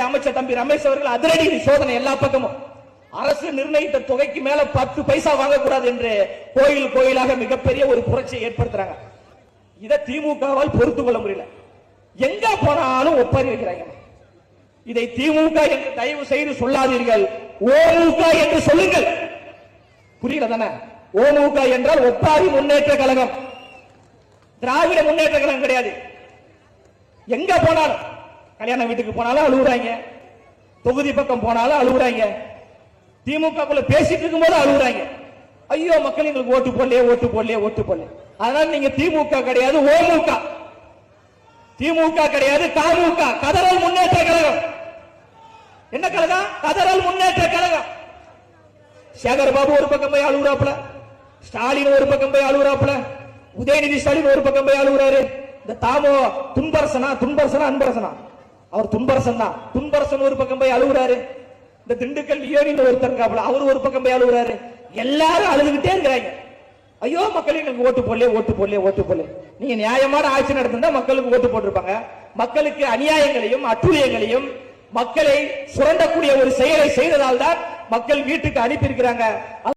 அமைச்சர் தம்பி ரமேஷ் அவர்கள் அதிரடி சோதனை எல்லா பக்கமும். அரசு நிர்ணயித்த தொகைக்கு மேல 10 பைசா வாங்கக்கூடாது என்று கோயில் கோயிலாக மிகப்பெரிய ஒரு புரட்சியை ஏற்படுத்துறாங்க. இதை திமுகவால் பொறுத்துக் கொள்ள முடியல. எங்க போனாலும் ஒப்பாரி வைக்கிறாங்க. இதை திமுக என்று தயவு செய்து சொல்லாதீர்கள், ஓமுக என்று சொல்லுங்கள். புரியல தானே? ஓமுக என்றால் ஒப்பாரி முன்னேற்ற கழகம், திராவிட முன்னேற்ற கழகம் கிடையாது. எங்க போனாலும், கல்யாண வீட்டுக்கு போனாலும் அழுகுறாங்க, தொகுதி பக்கம் போனாலும் அழுகுறாங்க, திமுக பேசிட்டு இருக்கும் போது அழுகுறாங்க. ஐயோ மக்கள் எங்களுக்கு ஓட்டு போடலையே, ஓட்டு போடலையே, ஓட்டு போடல. அதனால நீங்க திமுக கிடையாது, ஓமுக. திமுக கிடையாது, கமுக, கதறல் முன்னேற்ற கழகம். என்ன கழகம்? கதறல் முன்னேற்ற கழகம். சேகர் பாபு ஒரு பக்கம் போய் அழுகுறாப்புல, ஸ்டாலின் ஒரு பக்கம் போய் அழுகுறாப்புல, உதயநிதி ஸ்டாலின் ஒரு பக்கம் போய் அழுகுறாரு. இந்த தாமோ துன்பரசனா, அன்பரசனா, அவர் துன்பரசன் தான். துன்பரசன் ஒரு பக்கம் போய் அழுகுறாரு. இந்த திண்டுக்கல் லியோனின் ஒருத்தர் இருக்காப்புல, அவர் ஒரு பக்கம் போய் அழுகுறாரு. எல்லாரும் அழுதுகிட்டே இருக்கிறாங்க. ஐயோ மக்கள் எங்களுக்கு ஓட்டு போடலையே, ஓட்டு போடலையே, ஓட்டு போடல. நீங்க நியாயமான ஆட்சி நடத்தினா மக்களுக்கு ஓட்டு போட்டிருப்பாங்க. மக்களுக்கு அநியாயங்களையும் அட்டூழியங்களையும் மக்களை சுரண்டக்கூடிய ஒரு செயலை செய்ததால் தான் மக்கள் வீட்டுக்கு அனுப்பி இருக்கிறாங்க.